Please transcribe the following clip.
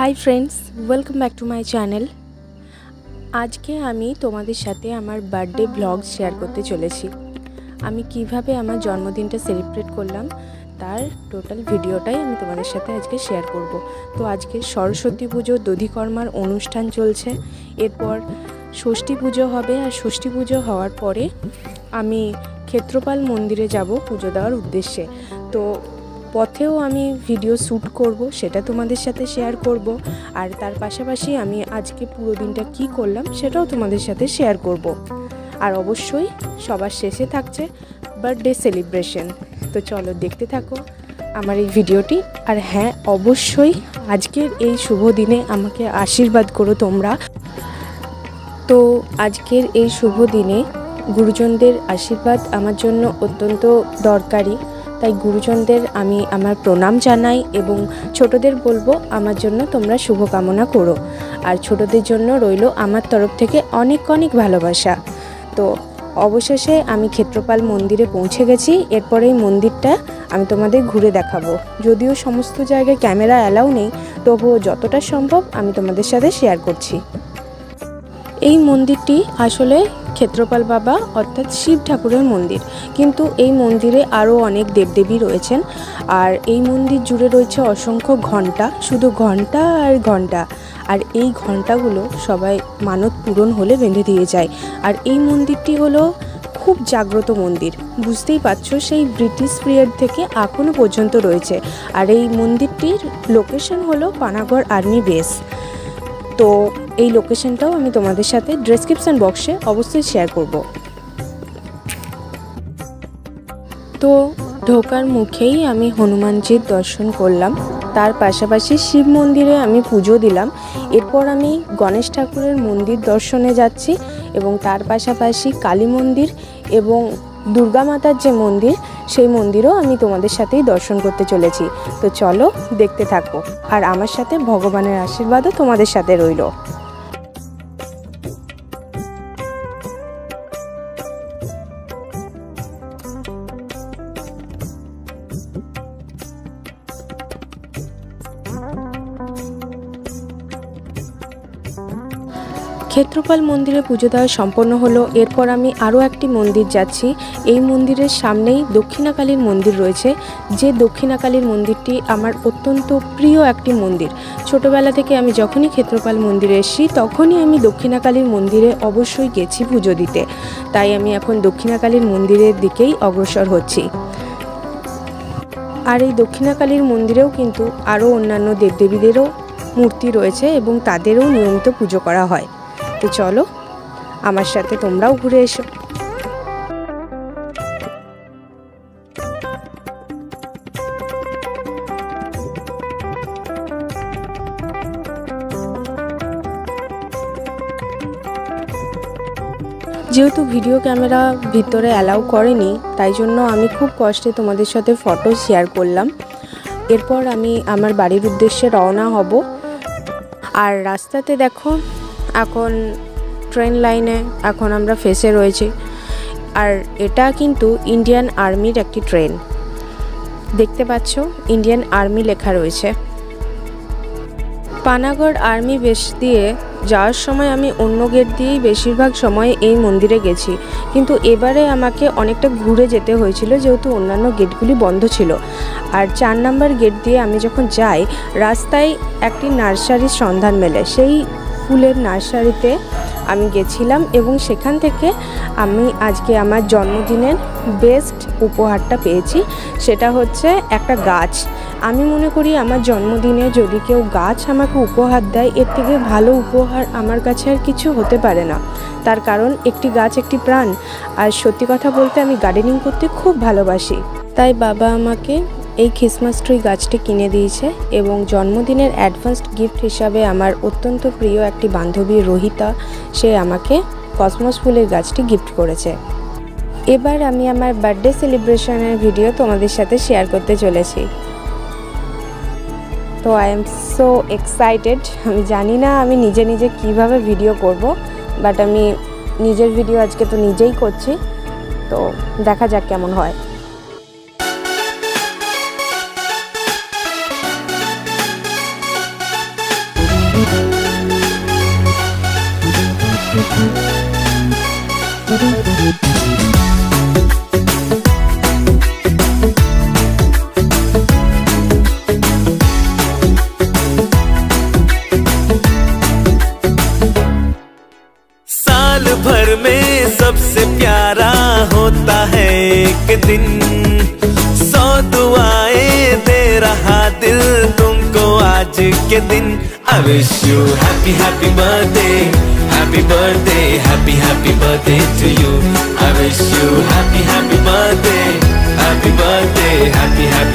Hi friends, welcome back to my channel. আজকে আমি তোমাদের সাথে আমার বার্থডে ব্লগ শেয়ার করতে চলেছি। আমি কিভাবে আমার জন্মদিনটা সেলিব্রেট করলাম তার টোটাল ভিডিওটাই আমি তোমাদের সাথে আজকে শেয়ার করব। তো আজকে সরস্বতী পুজো দধিকর্মার অনুষ্ঠান চলছে, এরপর ষষ্ঠী পুজো হবে, আর ষষ্ঠী পুজো হওয়ার পরে আমি ক্ষেত্রপাল মন্দিরে যাব পুজো দেওয়ার উদ্দেশ্যে। তো পথেও আমি ভিডিও শ্যুট করব, সেটা তোমাদের সাথে শেয়ার করব, আর তার পাশাপাশি আমি আজকে পুরো দিনটা কি করলাম সেটাও তোমাদের সাথে শেয়ার করব। আর অবশ্যই সবার শেষে থাকছে বার্থডে সেলিব্রেশন। তো চলো দেখতে থাকো আমার এই ভিডিওটি। আর হ্যাঁ, অবশ্যই আজকের এই শুভ দিনে আমাকে আশীর্বাদ করো তোমরা। তো আজকের এই শুভ দিনে গুরুজনদের আশীর্বাদ আমার জন্য অত্যন্ত দরকারি, তাই গুরুজনদের আমি আমার প্রণাম জানাই এবং ছোটদের বলবো আমার জন্য তোমরা শুভকামনা করো। আর ছোটদের জন্য রইল আমার তরফ থেকে অনেক অনেক ভালোবাসা। তো অবশেষে আমি ক্ষেত্রপাল মন্দিরে পৌঁছে গেছি। এরপরে এই মন্দিরটা আমি তোমাদের ঘুরে দেখাবো। যদিও সমস্ত জায়গায় ক্যামেরা অ্যালাউ নেই, তবুও যতটা সম্ভব আমি তোমাদের সাথে শেয়ার করছি। এই মন্দিরটি আসলে ক্ষেত্রপাল বাবা অর্থাৎ শিব ঠাকুরের মন্দির, কিন্তু এই মন্দিরে আরও অনেক দেবদেবী রয়েছেন। আর এই মন্দির জুড়ে রয়েছে অসংখ্য ঘণ্টা, শুধু ঘণ্টা আর ঘণ্টা। আর এই ঘণ্টাগুলো সবাই মানত পূরণ হলে বেঁধে দিয়ে যায়। আর এই মন্দিরটি হলো খুব জাগ্রত মন্দির, বুঝতেই পারছো, সেই ব্রিটিশ পিরিয়ড থেকে এখনও পর্যন্ত রয়েছে। আর এই মন্দিরটির লোকেশন হলো পানাগড় আর্মি বেস। তো এই লোকেশনটাও আমি তোমাদের সাথে ডেসক্রিপশন বক্সে অবশ্যই শেয়ার করব। তো ঢোকার মুখেই আমি হনুমানজির দর্শন করলাম, তার পাশাপাশি শিব মন্দিরে আমি পুজো দিলাম। এরপর আমি গণেশ ঠাকুরের মন্দির দর্শনে যাচ্ছি এবং তার পাশাপাশি কালী মন্দির এবং দুর্গা মাতার যে মন্দির, সেই মন্দিরও আমি তোমাদের সাথেই দর্শন করতে চলেছি। তো চলো দেখতে থাকো, আর আমার সাথে ভগবানের আশীর্বাদও তোমাদের সাথে রইল। ক্ষেত্রপাল মন্দিরে পুজো দেওয়া সম্পন্ন হলো। এরপর আমি আরও একটি মন্দির যাচ্ছি। এই মন্দিরের সামনেই দক্ষিণাকালীর মন্দির রয়েছে, যে দক্ষিণাকালীর মন্দিরটি আমার অত্যন্ত প্রিয় একটি মন্দির। ছোটোবেলা থেকে আমি যখনই ক্ষেত্রপাল মন্দিরে এসেছি তখনই আমি দক্ষিণাকালীর মন্দিরে অবশ্যই গেছি পুজো দিতে। তাই আমি এখন দক্ষিণাকালীর মন্দিরের দিকেই অগ্রসর হচ্ছি। আর এই দক্ষিণাকালীর মন্দিরেও কিন্তু আরও অন্যান্য দেবদেবীদেরও মূর্তি রয়েছে এবং তাদেরও নিয়মিত পুজো করা হয়। তো চলো আমার সাথে তোমরাও ঘুরে এসো। যেহেতু ভিডিও ক্যামেরা ভিতরে অ্যালাউ করেনি, তাই জন্য আমি খুব কষ্টে তোমাদের সাথে ফটো শেয়ার করলাম। এরপর আমি আমার বাড়ির উদ্দেশ্যে রওনা হব। আর রাস্তাতে দেখো, এখন ট্রেন লাইনে এখন আমরা ফেসে রয়েছি। আর এটা কিন্তু ইন্ডিয়ান আর্মির একটি ট্রেন, দেখতে পাচ্ছ ইন্ডিয়ান আর্মি লেখা রয়েছে। পানাগড় আর্মি বেস দিয়ে যাওয়ার সময় আমি অন্য গেট দিয়েই বেশিরভাগ সময় এই মন্দিরে গেছি, কিন্তু এবারে আমাকে অনেকটা ঘুরে যেতে হয়েছিল যেহেতু অন্যান্য গেটগুলি বন্ধ ছিল। আর 4 নম্বর গেট দিয়ে আমি যখন যাই, রাস্তায় একটি নার্সারির সন্ধান মেলে। সেই ফুলের নার্সারিতে আমি গেছিলাম এবং সেখান থেকে আমি আজকে আমার জন্মদিনের বেস্ট উপহারটা পেয়েছি। সেটা হচ্ছে একটা গাছ। আমি মনে করি আমার জন্মদিনে যদি কেউ গাছ আমাকে উপহার দেয়, এর থেকে ভালো উপহার আমার কাছে আর কিছু হতে পারে না। তার কারণ একটি গাছ একটি প্রাণ। আর সত্যি কথা বলতে আমি গার্ডেনিং করতে খুব ভালোবাসি, তাই বাবা আমাকে এই ক্রিসমাস ট্রি গাছটি কিনে দিয়েছে এবং জন্মদিনের অ্যাডভান্সড গিফট হিসাবে আমার অত্যন্ত প্রিয় একটি বান্ধবী রোহিতা, সে আমাকে কসমস ফুলের গাছটি গিফট করেছে। এবার আমি আমার বার্থডে সেলিব্রেশনের ভিডিও তোমাদের সাথে শেয়ার করতে চলেছি। তো আই এম সো এক্সাইটেড। আমি জানি না আমি নিজে নিজে কিভাবে ভিডিও করব, বাট আমি নিজের ভিডিও আজকে তো নিজেই করছি। তো দেখা যাক কেমন হয়। साल भर में सबसे प्यारा होता है एक दिन, 100 दुआएं दे रहा दिल तुमको आज के दिन। I wish you happy happy birthday, happy birthday, happy happy birthday to you. I wish you happy happy birthday, happy birthday, happy happy